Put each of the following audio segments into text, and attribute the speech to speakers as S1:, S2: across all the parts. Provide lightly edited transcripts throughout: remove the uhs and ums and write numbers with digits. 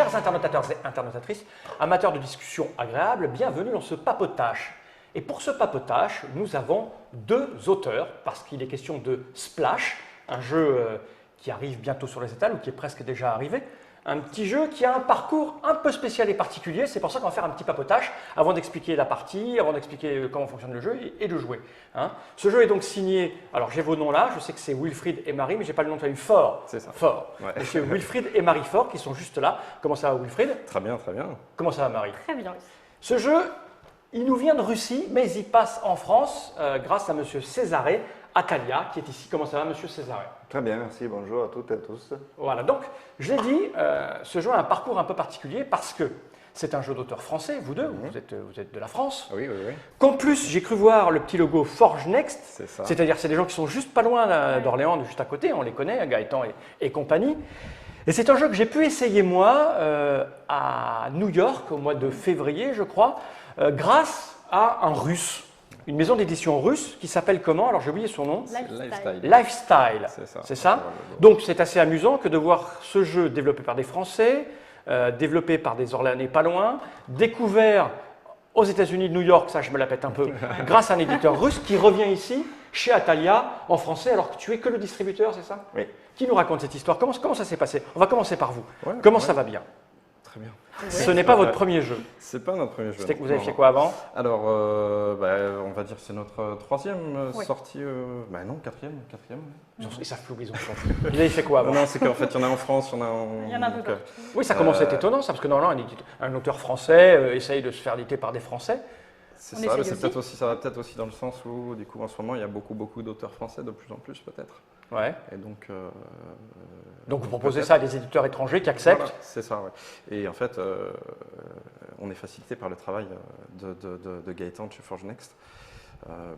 S1: Chers internautateurs et internautatrices, amateurs de discussions agréables, bienvenue dans ce papotage. Et pour ce papotage, nous avons deux auteurs, parce qu'il est question de Splash, un jeu qui arrive bientôt sur les étals, ou qui est presque déjà arrivé. Un petit jeu qui a un parcours un peu spécial et particulier, c'est pour ça qu'on va faire un petit papotage avant d'expliquer la partie, avant d'expliquer comment fonctionne le jeu et de jouer. Hein. Ce jeu est donc signé, alors j'ai vos noms là, je sais que c'est Wilfried et Marie, mais je n'ai pas le nom de famille, Fort.
S2: C'est ça.
S1: Fort.
S2: Ouais.
S1: Monsieur Wilfried et Marie Fort qui sont juste là. Comment ça va Wilfried?
S2: Très bien, très bien.
S1: Comment ça va Marie?
S3: Très bien.
S1: Ce jeu, il nous vient de Russie, mais il passe en France grâce à Monsieur Césaré Atalia qui est ici. Comment ça va Monsieur Césaré?
S4: Très bien, merci. Bonjour à toutes et à tous.
S1: Voilà, donc je l'ai dit, ce jeu a un parcours un peu particulier parce que c'est un jeu d'auteur français, vous deux, vous êtes de la France.
S2: Oui, oui, oui.
S1: Qu'en plus, j'ai cru voir le petit logo Forge Next,
S2: C'est ça.
S1: c'est-à-dire c'est des gens qui sont juste pas loin d'Orléans, juste à côté, on les connaît, Gaëtan et compagnie. Et c'est un jeu que j'ai pu essayer moi à New York au mois de février, je crois, grâce à un Russe. Une maison d'édition russe qui s'appelle comment? Alors j'ai oublié son nom.
S2: Lifestyle.
S1: Lifestyle.
S2: C'est ça.
S1: C'est ça. Donc c'est assez amusant que de voir ce jeu développé par des Français, développé par des Orléanais pas loin, découvert aux États-Unis de New York, ça je me la pète un peu, grâce à un éditeur russe qui revient ici chez Atalia en français alors que tu es que le distributeur, c'est ça?
S4: Oui.
S1: Qui nous raconte cette histoire? Comment ça s'est passé? On va commencer par vous.
S2: Ouais,
S1: Comment
S2: ouais.
S1: ça va bien?
S2: Très bien.
S1: Ce n'est pas votre premier jeu.
S2: C'est pas notre premier jeu.
S1: C'était que vous avez
S2: Non.
S1: fait quoi avant?
S2: Alors, on va dire que c'est notre troisième
S3: Ouais.
S2: sortie. Non, quatrième.
S1: Ils savent plus où ils ont fait. Vous avez fait quoi avant?
S2: Non, c'est qu'en fait, il y en a en France, il y en a en.
S3: Il y en a un peu
S2: donc,
S3: partout.
S1: Oui, ça commence à être étonnant, ça, parce que normalement, un auteur français essaye de se faire éditer par des Français.
S2: C'est
S3: On
S2: ça,
S3: essaye
S2: mais c'est
S3: aussi.
S2: peut-être aussi, ça va peut-être aussi dans le sens où, du coup, en ce moment, il y a beaucoup d'auteurs français, de plus en plus peut-être.
S1: Ouais.
S2: Et donc.
S1: Donc vous proposez
S2: peut-être.
S1: ça à des éditeurs étrangers qui acceptent.
S2: Voilà, c'est ça, ouais. Et en fait, on est facilité par le travail de Gaëtan de chez Forge Next,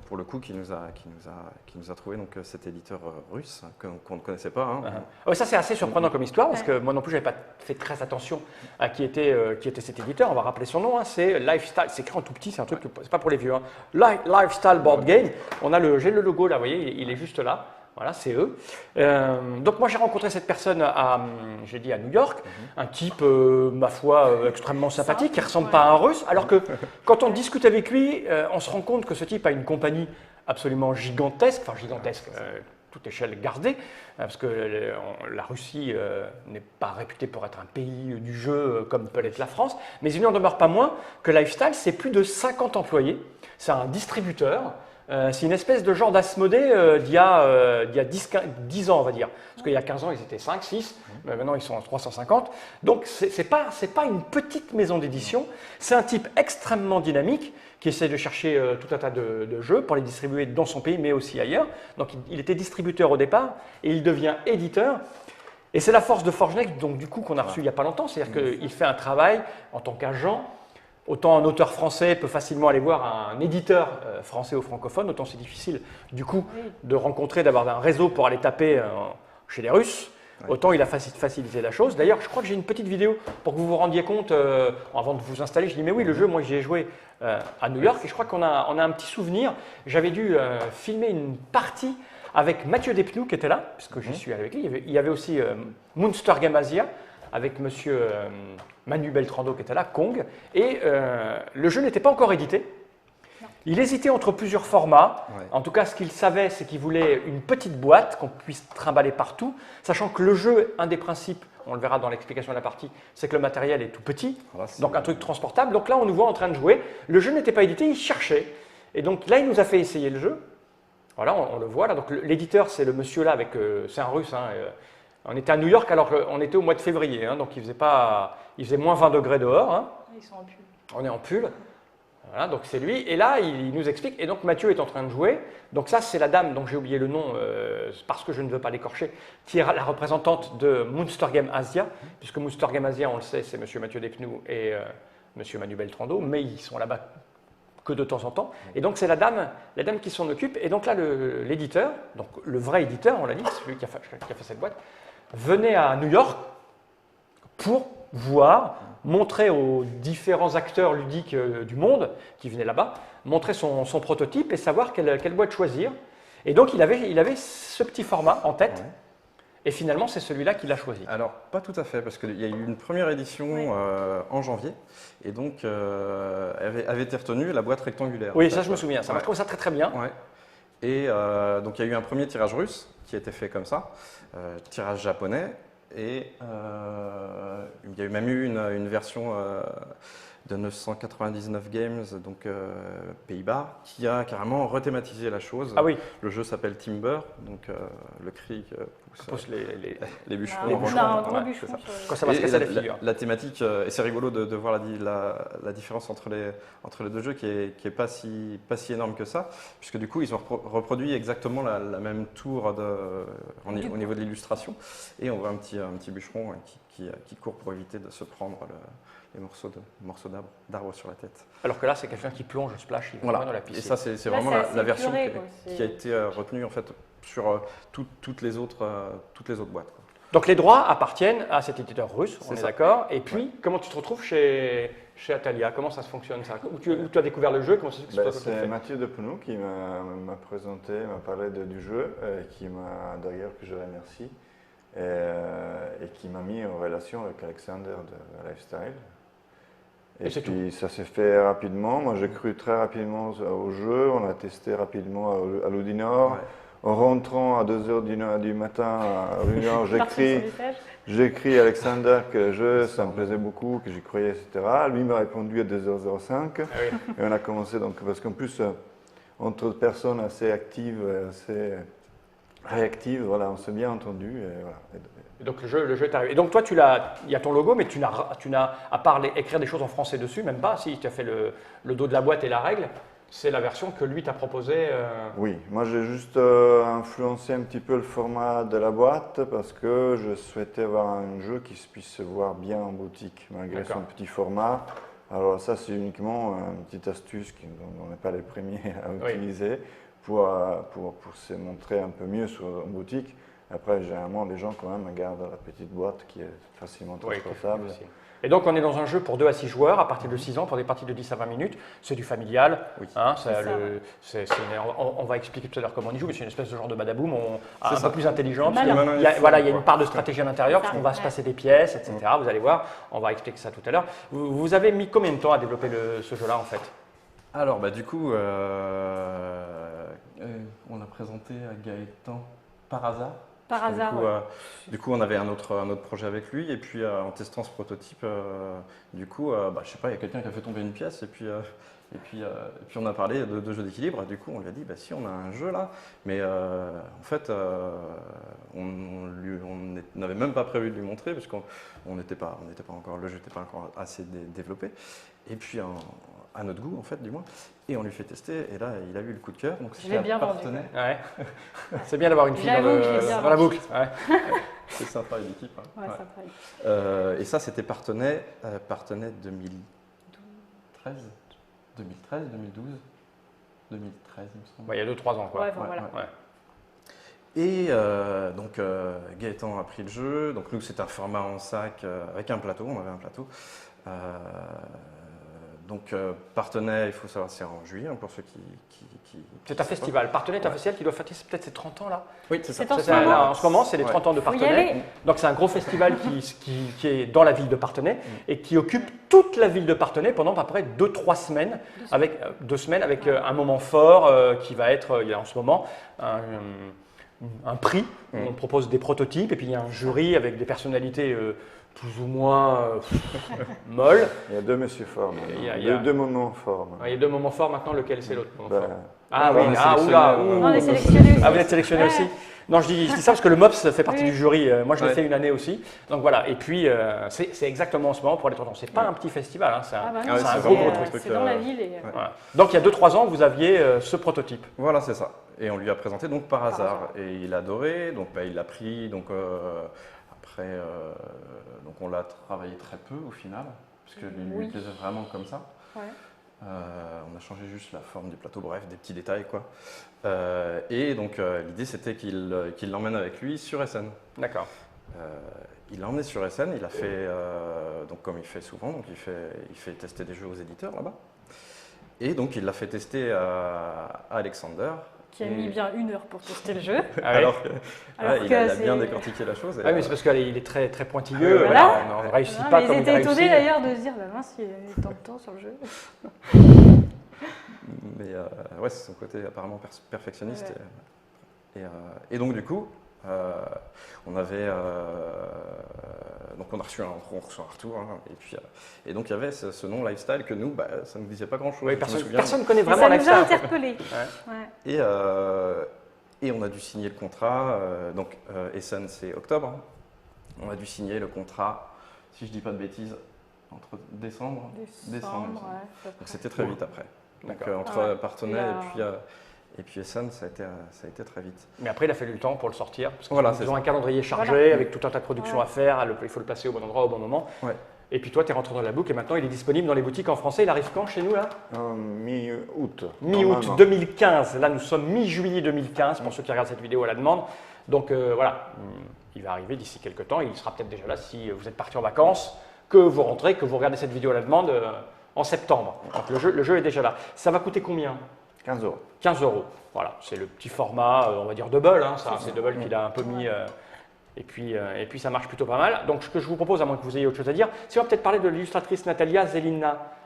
S2: pour le coup, qui nous a trouvé donc, cet éditeur russe qu'on ne connaissait pas. Hein.
S1: Ouais, ça c'est assez surprenant comme histoire, parce que moi non plus, je n'avais pas fait très attention à qui était cet éditeur. On va rappeler son nom, hein, c'est Lifestyle, c'est écrit en tout petit, c'est un truc, c'est pas pour les vieux. Hein. Lifestyle Board Game, j'ai le logo là, vous voyez, il est juste là. Voilà, c'est eux. Donc moi j'ai rencontré cette personne à New York, un type, ma foi, extrêmement sympathique, qui ne ressemble pas à un russe, alors que quand on discute avec lui, on se rend compte que ce type a une compagnie absolument gigantesque, toute échelle gardée, parce que la Russie n'est pas réputée pour être un pays du jeu comme peut l'être la France, mais il n'en demeure pas moins que Lifestyle, c'est plus de 50 employés, c'est un distributeur. C'est une espèce de genre d'Asmodée d'il y a 10 ans, on va dire. Parce qu'il y a 15 ans, ils étaient 5, 6, mais maintenant ils sont en 350. Donc, ce n'est pas une petite maison d'édition, c'est un type extrêmement dynamique qui essaie de chercher tout un tas de jeux pour les distribuer dans son pays, mais aussi ailleurs. Donc, il était distributeur au départ et il devient éditeur. Et c'est la force de Forge Next, donc du coup, qu'on a reçu il n'y a pas longtemps. C'est-à-dire qu'il fait un travail en tant qu'agent. Autant un auteur français peut facilement aller voir un éditeur français ou francophone, autant c'est difficile du coup de rencontrer, d'avoir un réseau pour aller taper chez les Russes. Ouais. Autant il a facilité la chose. D'ailleurs, je crois que j'ai une petite vidéo pour que vous vous rendiez compte, avant de vous installer, je dis mais oui, le jeu, moi j'y ai joué à New York et je crois qu'on a un petit souvenir. J'avais dû filmer une partie avec Mathieu Despnous qui était là, puisque j'y suis avec lui. Il y avait aussi Monster Game Asia, avec monsieur Manu Beltrando qui était là, Kong, et le jeu n'était pas encore édité. Il hésitait entre plusieurs formats. Ouais. En tout cas, ce qu'il savait, c'est qu'il voulait une petite boîte qu'on puisse trimballer partout, sachant que le jeu, un des principes, on le verra dans l'explication de la partie, c'est que le matériel est tout petit, donc un truc transportable. Donc là, on nous voit en train de jouer. Le jeu n'était pas édité, il cherchait. Et donc là, il nous a fait essayer le jeu. Voilà, on le voit là. Donc l'éditeur, c'est le monsieur là, c'est un russe, hein, on était à New York alors qu'on était au mois de février, hein, donc il faisait moins 20 degrés dehors. Hein.
S3: Ils sont en pull.
S1: On est en pull. Voilà, donc c'est lui. Et là, il nous explique. Et donc Mathieu est en train de jouer. Donc ça, c'est la dame dont j'ai oublié le nom parce que je ne veux pas l'écorcher, qui est la représentante de Monster Game Asia, puisque Monster Game Asia, on le sait, c'est monsieur Mathieu Despnous et monsieur Manu Beltrando, mais ils sont là-bas que de temps en temps. Et donc c'est la dame qui s'en occupe. Et donc là, l'éditeur, donc le vrai éditeur, on l'a dit, c'est celui qui a fait cette boîte, venait à New York pour voir, montrer aux différents acteurs ludiques du monde qui venaient là-bas, montrer son prototype et savoir quelle boîte choisir. Et donc il avait ce petit format en tête. Et finalement, c'est celui-là qu'il a choisi.
S2: Alors, pas tout à fait, parce qu'il y a eu une première édition en janvier, et donc avait été retenue la boîte rectangulaire.
S1: Oui,
S2: en
S1: ça
S2: fait.
S1: je me souviens. Ça, moi, je trouve ça très très bien.
S2: Ouais. Et donc il y a eu un premier tirage russe qui a été fait comme ça, tirage japonais, et il y a eu même eu une version de 999 Games, donc Pays-Bas, qui a carrément rethématisé la chose.
S1: Ah oui.
S2: Le jeu s'appelle Timber, donc le cri pousse les bûcherons.
S1: Les
S3: On
S1: bûcherons,
S3: a un gros
S1: ouais,
S3: bûcheron
S2: c'est ça.
S3: sur le-
S1: Quand ça va se
S2: Et
S1: casser la figure.
S2: la thématique, et c'est rigolo de voir la différence entre les deux jeux qui est pas si énorme que ça, puisque du coup ils ont reproduit exactement la même tour au niveau de l'illustration, et on voit un petit bûcheron qui court pour éviter de se prendre les morceaux d'arbres sur la tête.
S1: Alors que là, c'est quelqu'un qui plonge, splash, il va
S2: Voilà.
S1: dans la
S2: Et
S1: piscine.
S2: ça, c'est
S3: Là,
S2: vraiment
S3: c'est
S2: la
S3: assez
S2: version
S3: épuré, quoi.
S2: qui a été retenue en fait sur toutes les autres boîtes, quoi.
S1: Donc les droits appartiennent à cet éditeur russe, on est
S2: ça.
S1: d'accord. Et puis, comment tu te retrouves chez Atalia? Comment ça se fonctionne ça? Où tu as découvert le jeu? Comment ça se fait que
S4: Ben,
S1: c'est toi qui le
S4: c'est
S1: fais?
S4: Mathieu Depenou qui m'a présenté, m'a parlé du jeu, qui m'a d'ailleurs que je remercie, et qui m'a mis en relation avec Alexander de Lifestyle.
S1: Et c'est
S4: puis ça s'est fait rapidement. Moi j'ai cru très rapidement au jeu, on a testé rapidement à Ludinor.
S2: Ouais.
S4: En rentrant à 2h du matin à Ludinor,
S3: Parti sur l'étage.
S4: j'ai écrit à Alexander que le jeu, ça me plaisait beaucoup, que j'y croyais, etc. Lui m'a répondu à 2h05.
S1: Ah oui.
S4: Et on a commencé, donc, parce qu'en plus, entre personnes assez actives, assez réactives, voilà, on s'est bien entendu. Et voilà.
S1: Et donc le jeu est arrivé. Et donc toi, il y a ton logo, mais tu n'as, à part écrire des choses en français dessus, même pas, si tu as fait le dos de la boîte et la règle, c'est la version que lui t'a proposée.
S4: Oui, moi j'ai juste influencé un petit peu le format de la boîte parce que je souhaitais avoir un jeu qui puisse se voir bien en boutique, malgré son
S1: D'accord.
S4: petit format. Alors ça, c'est uniquement une petite astuce dont on n'est pas les premiers à
S1: Oui.
S4: utiliser pour se montrer un peu mieux en boutique. Après, généralement, les gens quand même gardent la petite boîte qui est facilement
S1: Oui,
S4: transportable.
S1: aussi. Et donc on est dans un jeu pour 2 à 6 joueurs, à partir de 6 ans, pour des parties de 10 à 20 minutes. C'est du familial.
S2: Oui.
S1: Hein, on va expliquer tout à l'heure comment on y joue, mais c'est une espèce de genre de badaboum, un peu plus intelligent.
S3: Malin.
S1: Parce qu'il y a, voilà, il y a une part de stratégie à l'intérieur, parce qu'on va se
S3: Ouais.
S1: passer des pièces, etc. Vous allez voir, on va expliquer ça tout à l'heure. Vous avez mis combien de temps à développer ce jeu-là en fait?
S2: Alors, du coup, on l'a présenté à Gaëtan par hasard.
S3: Par
S2: Parce que
S3: hasard.
S2: Du coup, on avait un autre projet avec lui, et puis en testant ce prototype, je sais pas, il y a quelqu'un qui a fait tomber une pièce, et puis on a parlé de jeux d'équilibre. Du coup, on lui a dit, si on a un jeu là, mais en fait, on n'avait même pas prévu de lui montrer, parce qu'on n'était pas encore, le jeu n'était pas encore assez développé. Et puis à notre goût, en fait, du moins. Et on lui fait tester, et là, il a eu le coup de cœur. Donc,
S3: Je l'ai bien vendu.
S1: Ouais. C'est bien d'avoir une fille
S3: J'avoue que je l'ai bien
S1: dans la
S3: vendu.
S1: boucle. Ouais.
S2: C'est un travail d'équipe. Hein.
S3: Ouais,
S2: Ouais.
S3: ça travaille.
S2: Et ça, c'était Partenay 2013, 2012, 2013, il me semble.
S1: Ouais, il y a 2-3 ans quoi.
S3: Ouais, enfin, voilà.
S1: Ouais.
S2: Et donc Gaëtan a pris le jeu. Donc nous, c'était un format en sac avec un plateau. On avait un plateau. Partenay, il faut savoir, c'est en juillet, hein, pour ceux qui
S1: C'est un festival. Partenay est un festival qui doit fêter peut-être ses 30 ans là.
S2: Oui, c'est ça.
S3: C'est en
S1: C'est
S3: ce moment.
S1: là, en ce moment, c'est les 30 ans de
S3: Faut y
S1: Partenay.
S3: aller.
S1: Donc c'est un gros festival qui est dans la ville de Partenay et qui occupe toute la ville de Partenay pendant à peu près 2-3 semaines, avec 2 semaines avec un moment fort qui va être, il y a en ce moment un prix où on propose des prototypes et puis il y a un jury avec des personnalités plus ou moins molles.
S4: Il y a deux messieurs forts, maintenant.
S1: Il y a-
S4: Deux moments forts. maintenant.
S1: Il y a 2 moments forts maintenant, lequel c'est l'autre moment
S4: Ben,
S1: fort? Ah
S2: on
S1: oui,
S2: est
S1: ah
S2: sélectionné,
S1: oula,
S3: On est sélectionné aussi.
S1: Ah, vous êtes sélectionné
S3: Ouais.
S1: aussi? Non, je dis ça parce que le MOPS fait partie
S3: Oui.
S1: du jury. Moi, je l'ai
S2: Ouais.
S1: fait une année aussi. Donc voilà. Et puis, c'est exactement en ce moment pour les 30 ans. C'est pas un petit festival, hein, c'est un,
S3: Ah bah non,
S2: Ah ouais,
S1: c'est un
S2: c'est
S1: gros,
S2: vraiment
S1: gros
S2: un
S1: truc.
S3: C'est dans la ville. Et,
S1: Voilà. Donc il y a 2-3 ans, vous aviez ce prototype.
S2: Voilà, c'est ça. Et on lui a présenté donc par hasard.
S3: hasard.
S2: Et il a adoré. Donc il l'a pris. Donc après, donc on l'a travaillé très peu au final, parce que lui
S3: Oui.
S2: plaisait vraiment comme ça.
S3: Ouais.
S2: On a changé juste la forme du plateau, bref, des petits détails quoi. Et donc l'idée c'était qu'il l'emmène avec lui sur SN.
S1: D'accord.
S2: Il l'a emmené sur SN, il a fait, donc comme il fait souvent, donc il fait tester des jeux aux éditeurs là-bas. Et donc il l'a fait tester à Alexander,
S3: qui a mis bien 1 heure pour tester le jeu.
S1: Ah ouais.
S2: Alors que,
S3: Alors
S2: ouais, il
S3: que
S2: a
S3: c'est-
S2: bien décortiqué la chose. Et,
S1: Ah oui, mais c'est parce qu'il est très, très pointilleux.
S3: Voilà.
S1: On ne réussit
S3: Non,
S1: pas
S3: mais
S1: comme
S3: ils
S1: il a
S3: étaient étonnés
S1: réussi.
S3: d'ailleurs de se dire, bah mince, il est tant de temps sur le jeu.
S2: mais ouais, c'est son côté apparemment perfectionniste.
S3: Ouais.
S2: Et donc du coup, on avait donc on a reçu un retour, hein, et donc il y avait ce nom lifestyle que nous, ça ne nous disait pas grand chose.
S1: Oui,
S2: je me souviens.
S1: personne ne connaît
S3: Et
S1: vraiment
S3: ça nous a
S1: lifestyle.
S3: interpellés. Ouais.
S2: Et on a dû signer le contrat. Donc Essen, c'est octobre. Hein. On a dû signer le contrat, si je dis pas de bêtises, entre décembre. Décembre, il me semble.
S3: Ouais, à peu près.
S2: Donc c'était très vite après. Donc
S1: D'accord.
S2: entre
S3: Ouais.
S2: Partenay
S3: Il
S2: et puis Essen, ça a été très vite.
S1: Mais après, il a fallu le temps pour le sortir. Parce que
S2: Voilà,
S1: ils
S2: c'est
S1: ont
S2: ça.
S1: un calendrier chargé
S3: Voilà.
S1: avec tout un tas de productions
S3: Ouais.
S1: à faire. Il faut le placer au bon endroit au bon moment.
S2: Ouais.
S1: Et puis toi, tu es rentré dans la boucle et maintenant, il est disponible dans les boutiques en français. Il arrive quand chez nous là
S4: Mi-août.
S1: Mi-août
S4: normalement.
S1: 2015. Là, nous sommes mi-juillet 2015 pour ceux qui regardent cette vidéo à la demande. Donc voilà, il va arriver d'ici quelques temps. Il sera peut-être déjà là si vous êtes parti en vacances, que vous rentrez, que vous regardez cette vidéo à la demande en septembre. Donc le jeu est déjà là. Ça va coûter combien
S4: 15 euros.
S1: 15 euros. Voilà, c'est le petit format, on va dire double. Hein, ça, c'est double qu'il a un peu mis. Et puis ça marche plutôt pas mal. Donc ce que je vous propose, à moins que vous ayez autre chose à dire, c'est on va peut-être parler de l'illustratrice Natalia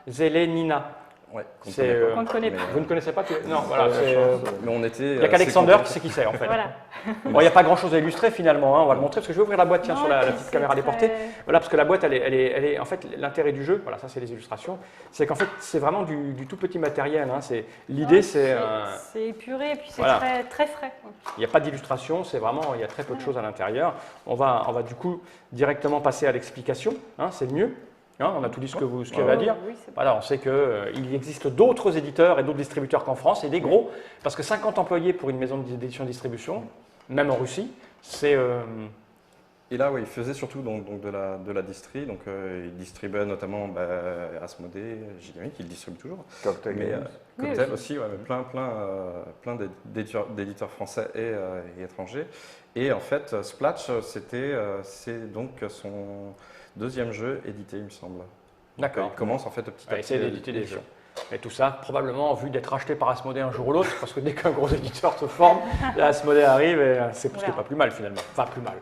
S1: Zelenina.
S2: Ouais, qu'on
S1: C'est,
S2: connaît pas,
S3: qu'on ne connaît pas.
S1: Vous ne connaissez pas Non, voilà.
S4: la
S1: c'est,
S4: chance,
S2: Mais on était.
S1: il n'y a qu'Alexander qui sait qui c'est en fait.
S3: Voilà.
S1: Bon, il n'y a pas grand chose à illustrer finalement, hein, on va le montrer parce que je vais ouvrir la boîte tiens,
S3: Non,
S1: sur
S3: et
S1: la
S3: puis
S1: petite
S3: c'est
S1: caméra déportée.
S3: très-
S1: Voilà, parce que la boîte, elle est en fait l'intérêt du jeu, voilà, ça c'est les illustrations, c'est qu'en fait c'est vraiment du tout petit matériel. Hein, l'idée
S3: Ouais,
S1: c'est.
S3: C'est épuré et puis c'est
S1: Voilà.
S3: très, très frais.
S1: Il n'y a pas d'illustration, c'est vraiment, il y a très peu de choses à l'intérieur. On va du coup directement passer à l'explication, hein, c'est le mieux. Hein, on a tout dit ce qu'il y avait à dire.
S3: Oui, c'est
S1: Voilà, on sait qu'il existe d'autres éditeurs et d'autres distributeurs qu'en France, et des gros, parce que 50 employés pour une maison d'édition-distribution, même en Russie, c'est...
S2: Et là, oui, il faisait surtout donc de la distri. Donc, il distribuait notamment Asmodée, Gigamic, il distribue toujours.
S4: Cocktail
S2: Mais
S4: Games.
S3: Oui,
S2: Cocktail aussi, ouais, mais plein d'éditeurs français et étrangers. Et en fait, Splatch, c'est donc son deuxième jeu édité, il me semble. Donc,
S1: D'accord.
S2: il commence en fait petit
S1: à
S2: à petit
S1: essayer d'éditer des jeux. Et tout ça, probablement en vue d'être racheté par Asmodée un jour ou l'autre, parce que dès qu'un gros éditeur se forme, là, Asmodée arrive et c'est ce qui n'est pas plus mal finalement. Enfin, plus mal.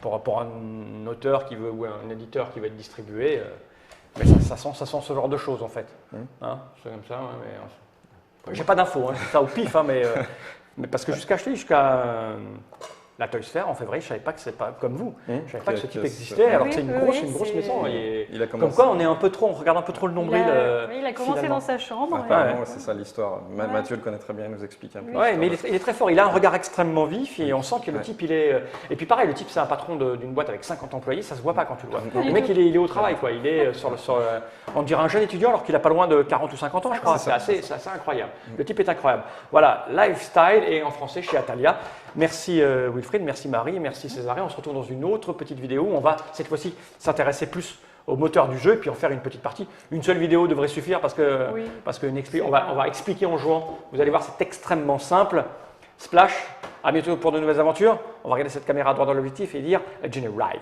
S1: Pour un auteur qui veut, ou un éditeur qui va être distribué, mais ça sent ce genre de choses en fait. Hein, c'est comme ça, ouais, mais j'ai pas d'infos, hein, c'est ça au pif, hein, mais parce que jusqu'à la Toy Fair en février, je savais pas que c'est pas comme vous. Je savais pas que ce type existait, alors que c'est une grosse
S3: c'est-
S1: maison.
S2: Il a
S1: Comme
S2: commencé.
S1: quoi, on regarde un peu trop le nombril.
S3: Il a commencé
S1: finalement.
S3: dans sa chambre.
S2: Apparemment,
S1: Ouais.
S2: c'est ça l'histoire.
S3: Ouais.
S2: Mathieu le connaît très bien, il nous explique un peu.
S3: Oui.
S1: Ouais, mais il est très fort. Il a un regard extrêmement vif et on sent que le type, il est. Et puis pareil, le type, c'est un patron d'une boîte avec 50 employés, ça se voit pas quand tu le vois.
S3: du
S1: Le mec,
S3: tout.
S1: il est au travail, quoi. Il est on dirait un jeune étudiant alors qu'il a pas loin de 40 ou 50 ans, je crois. C'est assez incroyable. Le type est incroyable. Voilà, Lifestyle et en français chez Atalia. Merci Wilfried, merci Marie, merci Césarée. On se retrouve dans une autre petite vidéo où on va cette fois-ci s'intéresser plus au moteur du jeu et puis en faire une petite partie. Une seule vidéo devrait suffire parce que
S3: Oui.
S1: on va expliquer en jouant. Vous allez voir, c'est extrêmement simple. Splash, à bientôt pour de nouvelles aventures. On va regarder cette caméra droit dans l'objectif et dire Generate.